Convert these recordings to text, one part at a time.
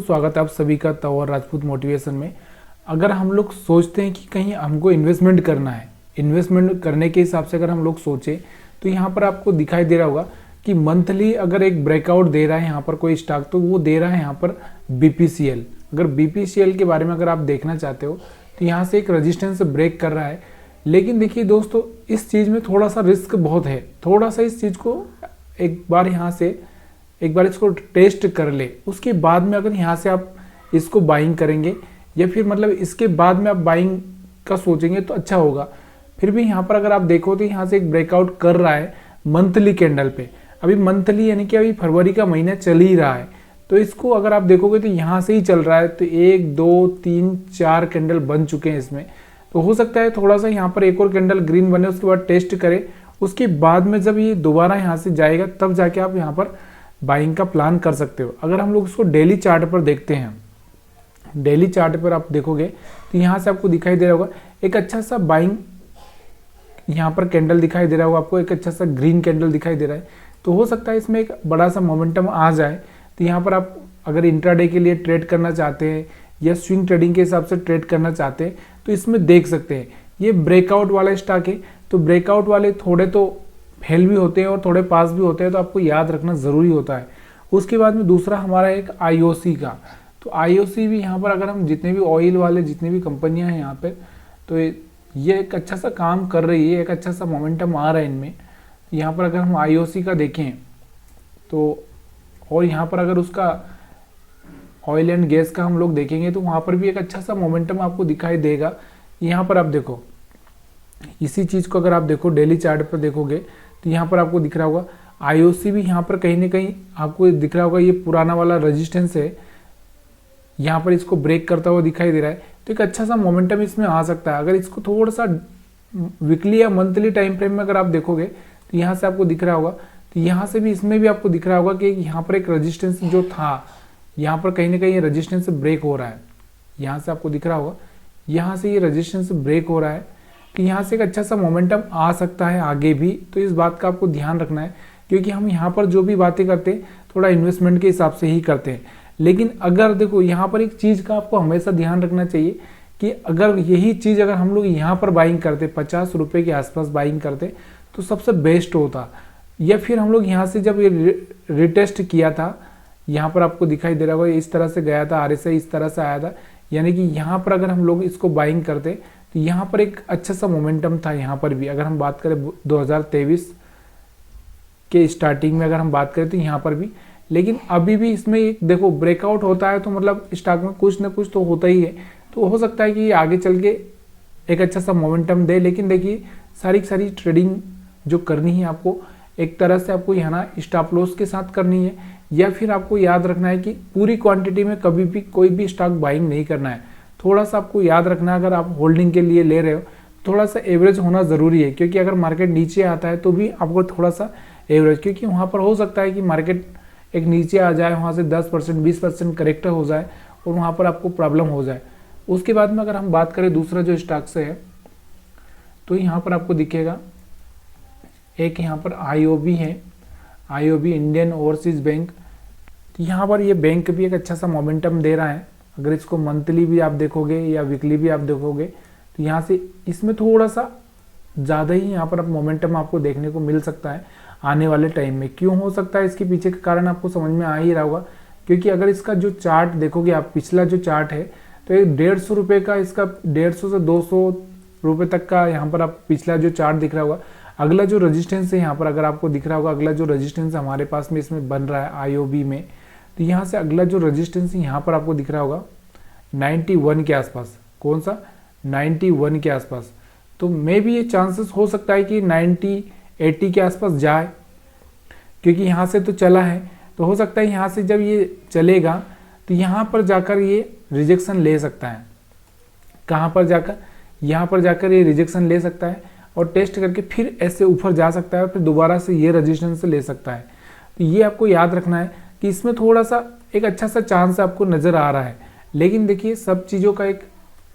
स्वागत है आप सभी का तंवर राजपूत मोटिवेशन में। अगर हम लोग सोचते हैं कि कहीं हमको इन्वेस्टमेंट करना है, इन्वेस्टमेंट करने के हिसाब से अगर हम लोग सोचें तो यहाँ पर आपको दिखाई दे रहा होगा कि मंथली अगर एक ब्रेकआउट दे रहा है यहाँ पर कोई स्टॉक, तो वो दे रहा है यहाँ पर बीपीसीएल। अगर बीपीसीएल के बारे में अगर आप देखना चाहते हो तो यहाँ से एक रजिस्टेंस ब्रेक कर रहा है। लेकिन देखिए दोस्तों, इस चीज़ में थोड़ा सा रिस्क बहुत है। थोड़ा सा इस चीज़ को एक बार इसको टेस्ट कर ले, उसके बाद में अगर यहाँ से आप इसको बाइंग करेंगे या फिर मतलब इसके बाद में आप बाइंग का सोचेंगे तो अच्छा होगा। फिर भी यहाँ पर अगर आप देखो तो यहाँ से एक ब्रेकआउट कर रहा है मंथली कैंडल पे। अभी मंथली यानी कि अभी फरवरी का महीना चल ही रहा है, तो इसको अगर आप देखोगे तो यहाँ से ही चल रहा है। तो 1 2 3 4 कैंडल बन चुके हैं इसमें। तो हो सकता है थोड़ा सा यहाँ पर एक और कैंडल ग्रीन बने, उसके बाद टेस्ट करे, उसके बाद में जब ये दोबारा यहाँ से जाएगा तब जाके आप यहाँ पर बाइंग का प्लान कर सकते हो। अगर हम लोग इसको डेली चार्ट पर देखते हैं, डेली चार्ट पर आप देखोगे तो यहाँ से आपको दिखाई दे रहा होगा एक अच्छा सा बाइंग यहाँ पर कैंडल दिखाई दे रहा होगा आपको, एक अच्छा सा ग्रीन कैंडल दिखाई दे रहा है। तो हो सकता है इसमें एक बड़ा सा मोमेंटम आ जाए। तो यहाँ पर आप अगर इंट्राडे के लिए ट्रेड करना चाहते हैं या स्विंग ट्रेडिंग के हिसाब से ट्रेड करना चाहते हैं तो इसमें देख सकते हैं। ये ब्रेकआउट वाला स्टॉक है, तो ब्रेकआउट वाले थोड़े तो फेल भी होते हैं और थोड़े पास भी होते हैं, तो आपको याद रखना ज़रूरी होता है। उसके बाद में दूसरा हमारा एक आईओसी का, तो आईओसी भी यहाँ पर अगर हम जितने भी ऑयल वाले जितनी भी कंपनियां हैं यहाँ पे, तो ये एक अच्छा सा काम कर रही है, एक अच्छा सा मोमेंटम आ रहा है इनमें। यहाँ पर अगर हम आईओसी का देखें तो, और यहाँ पर अगर उसका ऑयल एंड गैस का हम लोग देखेंगे तो वहाँ पर भी एक अच्छा सा मोमेंटम आपको दिखाई देगा। यहाँ पर आप देखो, इसी चीज़ को अगर आप देखो डेली चार्ट पर देखोगे तो यहाँ पर आपको दिख रहा होगा आईओसी भी यहाँ पर कहीं ना कहीं आपको दिख रहा होगा, ये पुराना वाला रेजिस्टेंस है, यहाँ पर इसको ब्रेक करता हुआ दिखाई दे रहा है। तो एक अच्छा सा मोमेंटम इसमें आ सकता है। अगर इसको थोड़ा सा वीकली या मंथली टाइम फ्रेम में अगर आप देखोगे तो यहाँ से आपको दिख रहा होगा, तो यहाँ से भी इसमें भी आपको दिख रहा होगा कि यहाँ पर एक रजिस्टेंस जो था, यहाँ पर कहीं ना कहीं ये रजिस्टेंस ब्रेक हो रहा है। यहाँ से आपको दिख रहा होगा, यहाँ से ये रजिस्टेंस ब्रेक हो रहा है, कि यहाँ से एक अच्छा सा मोमेंटम आ सकता है आगे भी। तो इस बात का आपको ध्यान रखना है, क्योंकि हम यहाँ पर जो भी बातें करते हैं थोड़ा इन्वेस्टमेंट के हिसाब से ही करते हैं। लेकिन अगर देखो यहाँ पर एक चीज़ का आपको हमेशा ध्यान रखना चाहिए कि अगर यही चीज़ अगर हम लोग यहाँ पर बाइंग करते 50 रुपये के आसपास बाइंग करते तो सबसे बेस्ट होता। या फिर हम लोग यहाँ से जब ये रिटेस्ट किया था, यहाँ पर आपको दिखाई दे रहा होगा इस तरह से गया था, आरएसआई इस तरह से आया था, यानी कि यहाँ पर अगर हम लोग इसको बाइंग करते तो यहाँ पर एक अच्छा सा मोमेंटम था। यहाँ पर भी अगर हम बात करें 2023 के स्टार्टिंग में अगर हम बात करें तो यहाँ पर भी, लेकिन अभी भी इसमें एक देखो ब्रेकआउट होता है तो मतलब स्टॉक में कुछ ना कुछ तो होता ही है। तो हो सकता है कि ये आगे चल के एक अच्छा सा मोमेंटम दे। लेकिन देखिए सारी ट्रेडिंग जो करनी है आपको, एक तरह से आपको यहाँ ना स्टॉप लॉस के साथ करनी है, या फिर आपको याद रखना है कि पूरी क्वांटिटी में कभी भी कोई भी स्टॉक बाइंग नहीं करना है। थोड़ा सा आपको याद रखना है, अगर आप होल्डिंग के लिए ले रहे हो थोड़ा सा एवरेज होना ज़रूरी है, क्योंकि अगर मार्केट नीचे आता है तो भी आपको थोड़ा सा एवरेज, क्योंकि वहाँ पर हो सकता है कि मार्केट एक नीचे आ जाए, वहाँ से 10% 20% करेक्ट हो जाए और वहाँ पर आपको प्रॉब्लम हो जाए। उसके बाद में अगर हम बात करें दूसरा जो स्टॉक से है, तो यहाँ पर आपको दिखेगा एक यहाँ पर आईओबी है, आईओबी इंडियन ओवरसीज बैंक। तो यहाँ पर ये बैंक भी एक अच्छा सा मोमेंटम दे रहा है। अगर इसको मंथली भी आप देखोगे या वीकली भी आप देखोगे तो यहाँ से इसमें थोड़ा सा ज़्यादा ही यहाँ पर मोमेंटम आपको देखने को मिल सकता है आने वाले टाइम में। क्यों हो सकता है इसके पीछे का कारण आपको समझ में आ ही रहा होगा, क्योंकि अगर इसका जो चार्ट देखोगे आप, पिछला जो चार्ट है, तो एक 150 रुपये का इसका 150 से 200 रुपये तक का यहाँ पर आप पिछला जो चार्ट दिख रहा होगा। अगला जो रजिस्टेंस है यहाँ पर अगर आपको दिख रहा होगा, अगला जो रजिस्टेंस हमारे पास में इसमें बन रहा है आईओबी में, तो यहाँ से अगला जो रजिस्टेंस यहाँ पर आपको दिख रहा होगा 91 के आसपास। कौन सा? 91 के आसपास। तो मे भी ये चांसेस हो सकता है कि 90-80 के आसपास जाए, क्योंकि यहाँ से तो चला है। तो हो सकता है यहाँ से जब ये चलेगा तो यहाँ पर जाकर ये रिजेक्शन ले सकता है। कहाँ पर जाकर? यहाँ पर जाकर ये रिजेक्शन ले सकता है और टेस्ट करके फिर ऐसे ऊपर जा सकता है और फिर दोबारा से ये रजिस्टेंस ले सकता है। तो ये आपको याद रखना है कि इसमें थोड़ा सा एक अच्छा सा चांस आपको नज़र आ रहा है। लेकिन देखिए सब चीज़ों का एक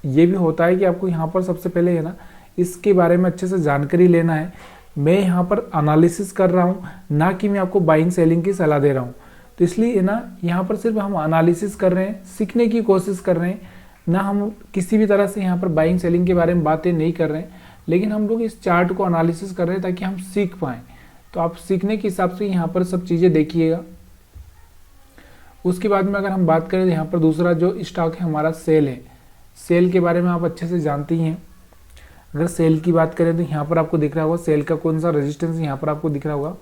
ये भी होता है कि आपको यहाँ पर सबसे पहले है ना इसके बारे में अच्छे से जानकारी लेना है। मैं यहाँ पर एनालिसिस कर रहा हूँ, ना कि मैं आपको बाइंग सेलिंग की सलाह दे रहा हूँ। तो इसलिए ना यहाँ पर सिर्फ हम एनालिसिस कर रहे हैं, सीखने की कोशिश कर रहे हैं, ना हम किसी भी तरह से यहाँ पर बाइंग सेलिंग के बारे में बातें नहीं कर रहे हैं, लेकिन हम लोग इस चार्ट को एनालिसिस कर रहे हैं ताकि हम सीख पाएँ। तो आप सीखने के हिसाब से यहाँ पर सब चीज़ें देखिएगा। उसके बाद में अगर हम बात करें तो यहाँ पर दूसरा जो स्टॉक है हमारा सेल है। सेल के बारे में आप अच्छे से जानते ही हैं। अगर सेल की बात करें तो यहाँ पर आपको दिख रहा होगा सेल का कौन सा रेजिस्टेंस यहाँ पर आपको दिख रहा होगा।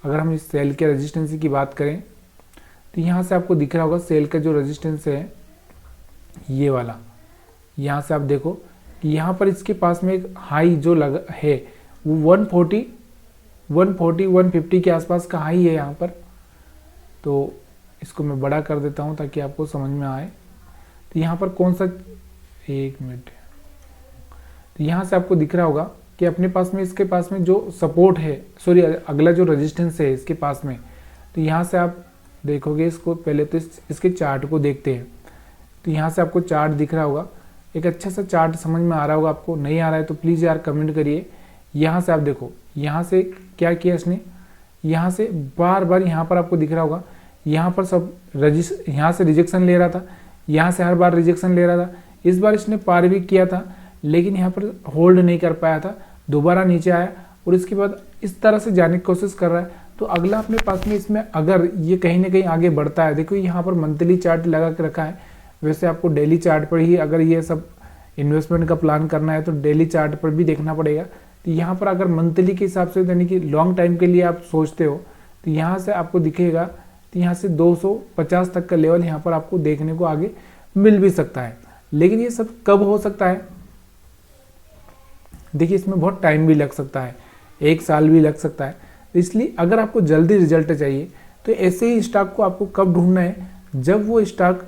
अगर हम इस सेल के रेजिस्टेंस की बात करें तो यहाँ से आपको दिख रहा होगा सेल का जो रेजिस्टेंस है ये वाला। यहाँ से आप देखो कि यहाँ पर इसके पास में एक हाई जो लगा है वो 150 के आसपास का हाई है यहाँ पर। तो इसको मैं बड़ा कर देता हूँ ताकि आपको समझ में आए। तो यहाँ पर कौन सा, एक मिनट, तो यहाँ से आपको दिख रहा होगा कि अपने पास में इसके पास में जो सपोर्ट है, सॉरी अगला जो रेजिस्टेंस है इसके पास में, तो यहाँ से आप देखोगे इसको, पहले तो इसके चार्ट को देखते हैं। तो यहाँ से आपको चार्ट दिख रहा होगा, एक अच्छा सा चार्ट समझ में आ रहा होगा। आपको नहीं आ रहा है तो प्लीज़ यार कमेंट करिए। यहाँ से आप देखो, यहाँ से क्या किया इसने, यहाँ से बार बार यहाँ पर आपको दिख रहा होगा, यहाँ पर सब यहाँ से रिजेक्शन ले रहा था, यहाँ से हर बार रिजेक्शन ले रहा था। इस बार इसने पार भी किया था लेकिन यहाँ पर होल्ड नहीं कर पाया था, दोबारा नीचे आया और इसके बाद इस तरह से जाने की कोशिश कर रहा है। तो अगला अपने पास में इसमें अगर ये कहीं ना कहीं आगे बढ़ता है, देखो यहाँ पर मंथली चार्ट लगा के रखा है। वैसे आपको डेली चार्ट पर ही अगर ये सब इन्वेस्टमेंट का प्लान करना है तो डेली चार्ट पर भी देखना पड़ेगा। तो यहाँ पर अगर मंथली के हिसाब से यानी कि लॉन्ग टाइम के लिए आप सोचते हो तो यहाँ से आपको दिखेगा, तो यहाँ से 250 तक का लेवल यहाँ पर आपको देखने को आगे मिल भी सकता है। लेकिन ये सब कब हो सकता है, देखिए इसमें बहुत टाइम भी लग सकता है, 1 साल भी लग सकता है। इसलिए अगर आपको जल्दी रिजल्ट चाहिए तो ऐसे ही स्टॉक को आपको कब ढूंढना है, जब वो स्टॉक,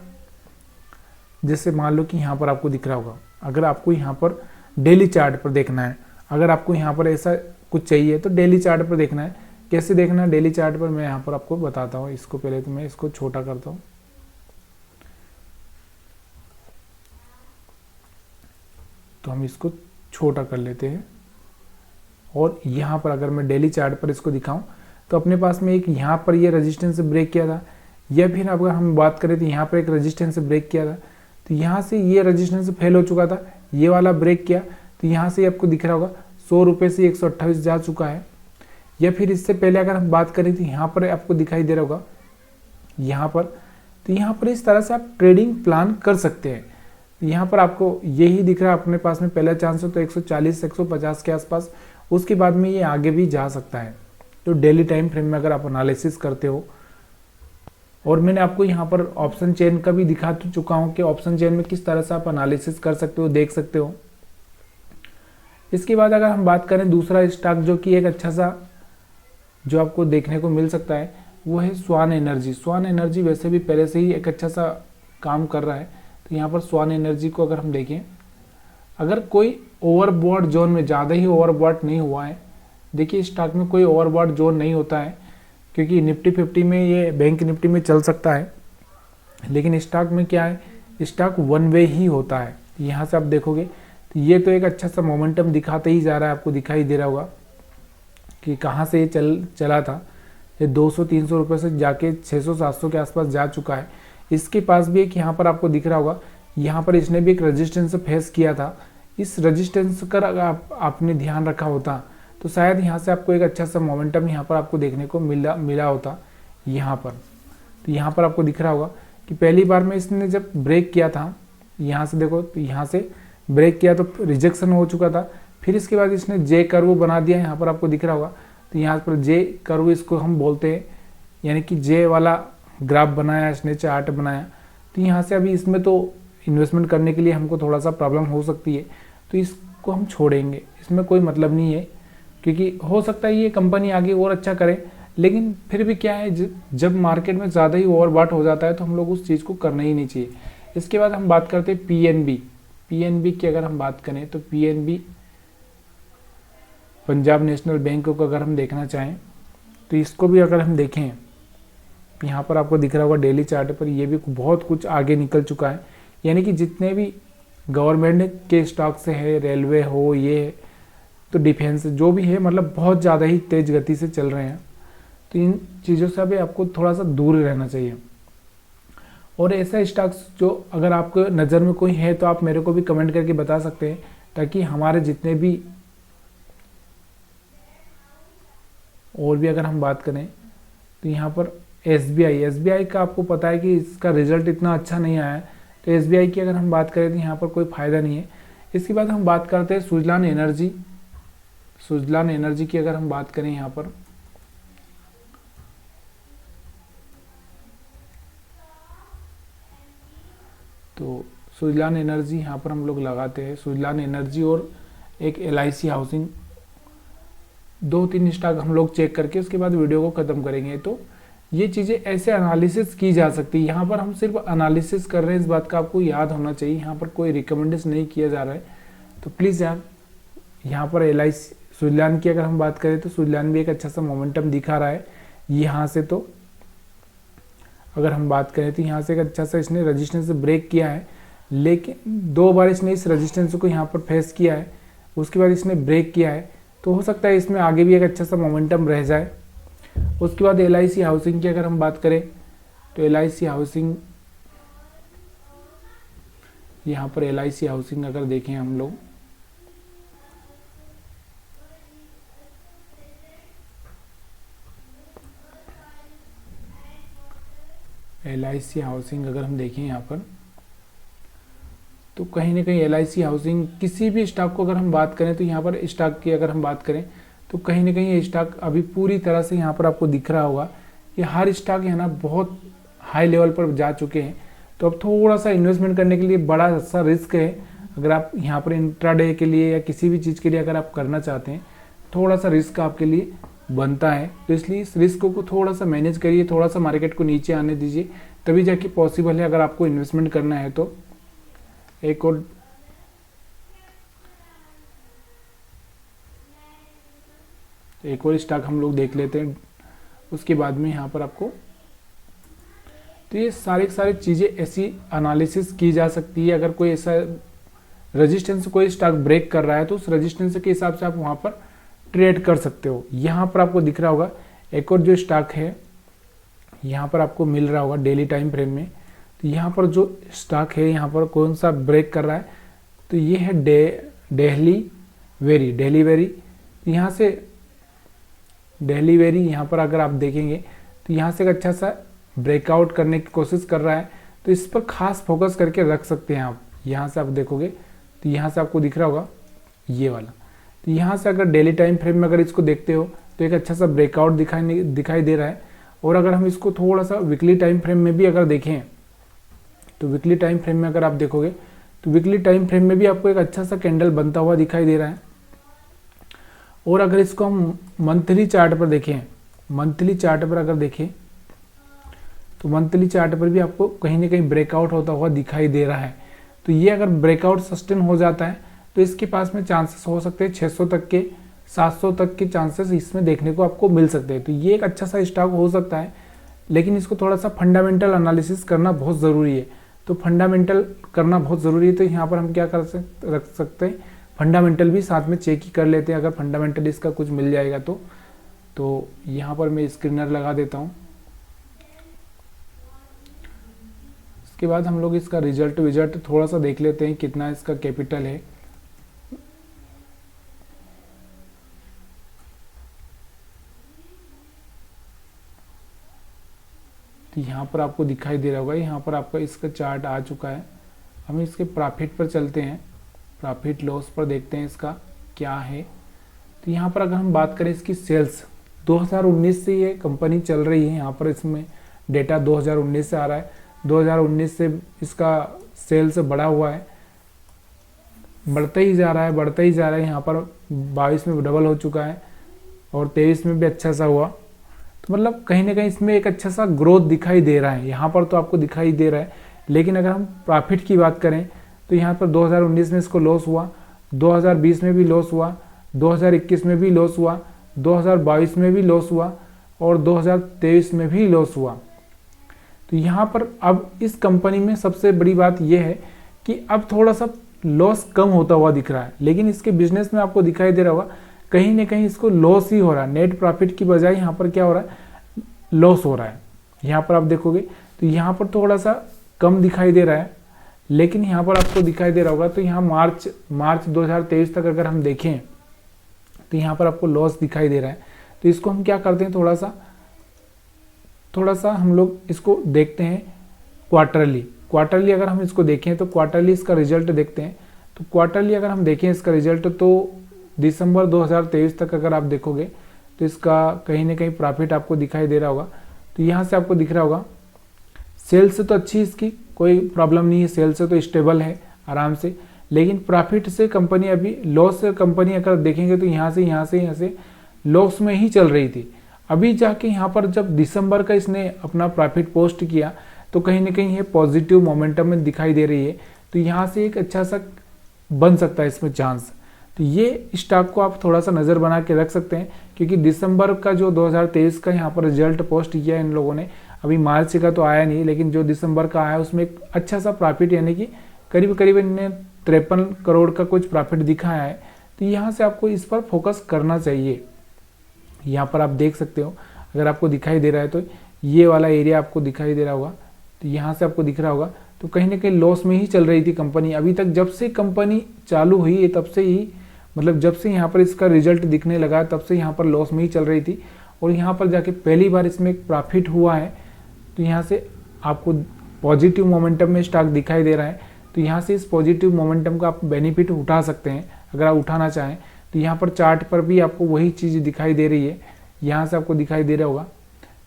जैसे मान लो कि यहाँ पर आपको दिख रहा होगा, अगर आपको यहाँ पर डेली चार्ट पर देखना है, अगर आपको यहाँ पर ऐसा कुछ चाहिए तो डेली चार्ट पर देखना है। कैसे देखना है डेली चार्ट पर, मैं यहाँ पर आपको बताता हूँ। इसको पहले तो मैं इसको छोटा करता हूँ, तो हम इसको छोटा कर लेते हैं। और यहाँ पर अगर मैं डेली चार्ट पर इसको दिखाऊं तो अपने पास में एक यहाँ पर ये रेजिस्टेंस ब्रेक किया था, या फिर अगर हम बात करें तो यहाँ पर एक रेजिस्टेंस ब्रेक किया था, तो यहाँ से ये रेजिस्टेंस फेल हो चुका था, ये वाला ब्रेक किया, तो यहाँ से आपको दिख रहा होगा 100 रुपये से 128 जा चुका है। या फिर इससे पहले अगर हम बात करें तो यहाँ पर आपको दिखाई दे रहा होगा यहाँ पर, तो यहाँ पर इस तरह से आप ट्रेडिंग प्लान कर सकते हैं। यहाँ पर आपको यही दिख रहा है अपने पास में पहला चांस हो तो 140 से 150 के आसपास, उसके बाद में ये आगे भी जा सकता है। तो डेली टाइम फ्रेम में अगर आप एनालिसिस करते हो, और मैंने आपको यहाँ पर ऑप्शन चेन का भी दिखा चुका हूँ कि ऑप्शन चेन में किस तरह से आप एनालिसिस कर सकते हो, देख सकते हो। इसके बाद अगर हम बात करें दूसरा स्टॉक जो कि एक अच्छा सा जो आपको देखने को मिल सकता है वो है स्वान एनर्जी। स्वान एनर्जी वैसे भी पहले से ही एक अच्छा सा काम कर रहा है। तो यहाँ पर स्वान एनर्जी को अगर हम देखें, अगर कोई ओवरबॉट जोन में, ज़्यादा ही ओवरबॉट नहीं हुआ है, देखिए स्टॉक में कोई ओवरबॉट जोन नहीं होता है क्योंकि निफ्टी 50 में ये बैंक निफ्टी में चल सकता है, लेकिन स्टॉक में क्या है, स्टॉक वन वे ही होता है। यहाँ से आप देखोगे तो ये तो एक अच्छा सा मोमेंटम दिखाते ही जा रहा है, आपको दिखाई दे रहा होगा कि कहाँ से ये चला था। ये 200-300 रुपये से जाके 600-700 के आसपास जा चुका है। इसके पास भी एक यहाँ पर आपको दिख रहा होगा, यहाँ पर इसने भी एक रेजिस्टेंस फेस किया था। इस रेजिस्टेंस का अगर आपने ध्यान रखा होता तो शायद यहाँ से आपको एक अच्छा सा मोमेंटम यहाँ पर आपको देखने को मिला होता यहाँ पर। तो यहाँ पर आपको दिख रहा होगा कि पहली बार में इसने जब ब्रेक किया था, यहाँ से देखो, तो यहाँ से ब्रेक किया तो रिजेक्शन हो चुका था। फिर इसके बाद इसने जे कर्व बना दिया, यहाँ पर आपको दिख रहा होगा। तो यहाँ पर जे कर्व इसको हम बोलते हैं, यानी कि जे वाला ग्राफ बनाया इसने, चार्ट बनाया। तो यहाँ से अभी इसमें तो इन्वेस्टमेंट करने के लिए हमको थोड़ा सा प्रॉब्लम हो सकती है, तो इसको हम छोड़ेंगे, इसमें कोई मतलब नहीं है, क्योंकि हो सकता है ये कंपनी आगे और अच्छा करे। लेकिन फिर भी क्या है, जब मार्केट में ज़्यादा ही ओवरबॉट हो जाता है तो हम लोग उस चीज़ को करना ही नहीं चाहिए। इसके बाद हम बात करते हैं पीएनबी की। अगर हम बात करें तो पीएनबी पंजाब नेशनल बैंक को अगर हम देखना चाहें तो इसको भी अगर हम देखें, यहाँ पर आपको दिख रहा होगा डेली चार्ट पर, ये भी बहुत कुछ आगे निकल चुका है। यानी कि जितने भी गवर्नमेंट के स्टॉक से है, रेलवे हो, ये तो डिफेंस जो भी है, मतलब बहुत ज़्यादा ही तेज़ गति से चल रहे हैं। तो इन चीज़ों से अभी आपको थोड़ा सा दूर रहना चाहिए। और ऐसा स्टॉक्स जो अगर आपको नज़र में कोई है तो आप मेरे को भी कमेंट करके बता सकते हैं, ताकि हमारे जितने भी और भी अगर हम बात करें तो यहाँ पर SBI का आपको पता है कि इसका रिजल्ट इतना अच्छा नहीं आया है, तो SBI की अगर हम बात करें तो यहाँ पर कोई फ़ायदा नहीं है। इसके बाद हम बात करते हैं सुजलान एनर्जी की अगर हम बात करें यहाँ पर, तो सुजलान एनर्जी यहाँ पर हम लोग लगाते हैं। सुजलान एनर्जी और एक LIC हाउसिंग, 2-3 स्टॉक हम लोग चेक करके उसके बाद वीडियो को ख़त्म करेंगे। तो ये चीज़ें ऐसे एनालिसिस की जा सकती है। यहाँ पर हम सिर्फ एनालिसिस कर रहे हैं, इस बात का आपको याद होना चाहिए। यहाँ पर कोई रिकमेंडेशन नहीं किया जा रहा है, तो प्लीज़ यार यहाँ पर LIC सुजलान की अगर हम बात करें तो सुजलान भी एक अच्छा सा मोमेंटम दिखा रहा है यहाँ से। तो अगर हम बात करें तो यहाँ से एक अच्छा सा इसने रजिस्टेंस ब्रेक किया है, लेकिन 2 बार इसने इस रजिस्टेंस को यहाँ पर फेस किया है, उसके बाद इसने ब्रेक किया है। तो हो सकता है इसमें आगे भी एक अच्छा सा मोमेंटम रह जाए। उसके बाद LIC हाउसिंग की अगर हम बात करें तो LIC हाउसिंग, यहाँ पर LIC हाउसिंग अगर देखें हम लोग, LIC हाउसिंग अगर हम देखें यहाँ पर, तो कहीं ना कहीं LIC हाउसिंग किसी भी स्टॉक को अगर हम बात करें तो यहाँ पर स्टॉक की अगर हम बात करें तो कहीं ना कहीं ये स्टॉक अभी पूरी तरह से यहाँ पर आपको दिख रहा होगा कि हर स्टॉक है ना बहुत हाई लेवल पर जा चुके हैं। तो अब थोड़ा सा इन्वेस्टमेंट करने के लिए बड़ा सा रिस्क है। अगर आप यहाँ पर इंट्राडे के लिए या किसी भी चीज़ के लिए अगर आप करना चाहते हैं, थोड़ा सा रिस्क आपके लिए बनता है। तो इसलिए इस रिस्क को थोड़ा सा मैनेज करिए, थोड़ा सा मार्केट को नीचे आने दीजिए, तभी जाके पॉसिबल है अगर आपको इन्वेस्टमेंट करना है। तो एक और स्टॉक हम लोग देख लेते हैं, उसके बाद में यहाँ पर आपको, तो ये सारी चीज़ें ऐसी एनालिसिस की जा सकती है। अगर कोई ऐसा रेजिस्टेंस कोई स्टॉक ब्रेक कर रहा है तो उस रेजिस्टेंस के हिसाब से आप वहाँ पर ट्रेड कर सकते हो। यहाँ पर आपको दिख रहा होगा एक और जो स्टॉक है, यहाँ पर आपको मिल रहा होगा डेली टाइम फ्रेम में। तो यहाँ पर जो स्टॉक है यहाँ पर कौन सा ब्रेक कर रहा है, तो ये है डेली वेरी। यहाँ से डेली वेरी यहाँ पर अगर आप देखेंगे तो यहाँ से एक अच्छा सा ब्रेकआउट करने की कोशिश कर रहा है, तो इस पर खास फोकस करके रख सकते हैं आप। यहाँ से आप देखोगे तो यहाँ से आपको दिख रहा होगा ये वाला, तो यहाँ से अगर डेली टाइम फ्रेम में अगर इसको देखते हो तो एक अच्छा सा ब्रेकआउट दिखाई दे रहा है। और अगर हम इसको थोड़ा सा वीकली टाइम फ्रेम में भी अगर देखें तो वीकली टाइम फ्रेम में अगर आप देखोगे तो वीकली टाइम फ्रेम में भी आपको एक अच्छा सा कैंडल बनता हुआ दिखाई दे रहा है। और अगर इसको हम मंथली चार्ट पर देखें, मंथली चार्ट पर अगर देखें तो मंथली चार्ट पर भी आपको कहीं ना कहीं ब्रेकआउट होता हुआ दिखाई दे रहा है। तो ये अगर ब्रेकआउट सस्टेन हो जाता है तो इसके पास में चांसेस हो सकते हैं 600 तक के, 700 तक के चांसेस इसमें देखने को आपको मिल सकते हैं। तो ये एक अच्छा सा स्टॉक हो सकता है, लेकिन इसको थोड़ा सा फंडामेंटल एनालिसिस करना बहुत ज़रूरी है। तो फंडामेंटल करना बहुत ज़रूरी है, तो यहाँ पर हम क्या रख सकते हैं, फंडामेंटल भी साथ में चेक ही कर लेते हैं। अगर फंडामेंटल इसका कुछ मिल जाएगा तो यहाँ पर मैं स्क्रीनर लगा देता हूँ। इसके बाद हम लोग इसका रिजल्ट थोड़ा सा देख लेते हैं, कितना इसका कैपिटल है। तो यहाँ पर आपको दिखाई दे रहा होगा, यहाँ पर आपका इसका चार्ट आ चुका है। हम इसके प्रॉफिट पर चलते हैं, प्रॉफिट लॉस पर देखते हैं इसका क्या है। तो यहाँ पर अगर हम बात करें इसकी सेल्स, 2019 से ये कंपनी चल रही है। यहाँ पर इसमें डेटा 2019 से आ रहा है, 2019 से इसका सेल्स बढ़ा हुआ है, बढ़ता ही जा रहा है। यहाँ पर 22 में डबल हो चुका है और 23 में भी अच्छा सा हुआ। तो मतलब कहीं ना कहीं इसमें एक अच्छा सा ग्रोथ दिखाई दे रहा है। यहाँ पर तो आपको दिखाई दे रहा है, लेकिन अगर हम प्रॉफिट की बात करें तो यहाँ पर 2019 में इसको लॉस हुआ, 2020 में भी लॉस हुआ, 2021 में भी लॉस हुआ, 2022 में भी लॉस हुआ और 2023 में भी लॉस हुआ। तो यहाँ पर अब इस कंपनी में सबसे बड़ी बात यह है कि अब थोड़ा सा लॉस कम होता हुआ दिख रहा है, लेकिन इसके बिजनेस में आपको दिखाई दे रहा होगा कहीं ना कहीं इसको लॉस ही हो रहा है। नेट प्रॉफिट की बजाय यहाँ पर क्या हो रहा है, लॉस हो रहा है। यहाँ पर आप देखोगे तो यहाँ पर थोड़ा सा कम दिखाई दे रहा है, लेकिन यहाँ पर आपको दिखाई दे रहा होगा तो यहाँ मार्च 2023 तक अगर हम देखें तो यहाँ पर आपको लॉस दिखाई दे रहा है। तो इसको हम क्या करते हैं, थोड़ा सा हम लोग इसको देखते हैं क्वार्टरली अगर हम इसको देखें तो क्वार्टरली इसका रिजल्ट देखते हैं। तो क्वार्टरली अगर हम देखें इसका रिजल्ट तो दिसंबर 2023 तक अगर आप देखोगे तो इसका कहीं ना कहीं प्रॉफिट आपको दिखाई दे रहा होगा। तो यहाँ से आपको दिख रहा होगा सेल्स से तो अच्छी, इसकी कोई प्रॉब्लम नहीं है, सेल्स से तो स्टेबल है आराम से, लेकिन प्रॉफिट से कंपनी अभी लॉस से कंपनी अगर देखेंगे तो यहाँ से लॉस में ही चल रही थी। अभी जाके यहाँ पर जब दिसंबर का इसने अपना प्रॉफिट पोस्ट किया तो कहीं ना कहीं ये पॉजिटिव मोमेंटम में दिखाई दे रही है। तो यहाँ से एक अच्छा सा बन सकता है इसमें चांस। तो ये स्टॉक को आप थोड़ा सा नज़र बना के रख सकते हैं, क्योंकि दिसंबर का जो 2023 का यहाँ पर रिजल्ट पोस्ट किया इन लोगों ने, अभी मार्च का तो आया नहीं, लेकिन जो दिसंबर का आया उसमें एक अच्छा सा प्रॉफिट यानी कि करीब इन्हें 53 करोड़ का कुछ प्रॉफिट दिखाया है। तो यहाँ से आपको इस पर फोकस करना चाहिए। यहाँ पर आप देख सकते हो, अगर आपको दिखाई दे रहा है तो ये वाला एरिया आपको दिखाई दे रहा होगा, तो यहाँ से आपको दिख रहा होगा तो कहीं ना कहीं लॉस में ही चल रही थी कंपनी अभी तक। जब से कंपनी चालू हुई है तब से ही, मतलब जब से यहाँ पर इसका रिजल्ट दिखने लगा तब से यहाँ पर लॉस में ही चल रही थी, और यहाँ पर जाके पहली बार इसमें एक प्रॉफिट हुआ है। तो यहाँ से आपको पॉजिटिव मोमेंटम में स्टॉक दिखाई दे रहा है। तो यहाँ से इस पॉजिटिव मोमेंटम का आप बेनिफिट उठा सकते हैं अगर आप उठाना चाहें। तो यहाँ पर चार्ट पर भी आपको वही चीज़ दिखाई दे रही है, यहाँ से आपको दिखाई दे रहा होगा।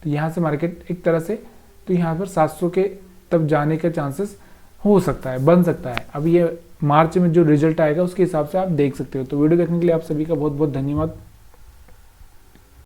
तो यहाँ से मार्केट एक तरह से तो यहाँ पर 700 के तब जाने का चांसेस हो सकता है, बन सकता है। अब ये मार्च में जो रिजल्ट आएगा उसके हिसाब से आप देख सकते हो। तो वीडियो देखने के लिए आप सभी का बहुत बहुत धन्यवाद।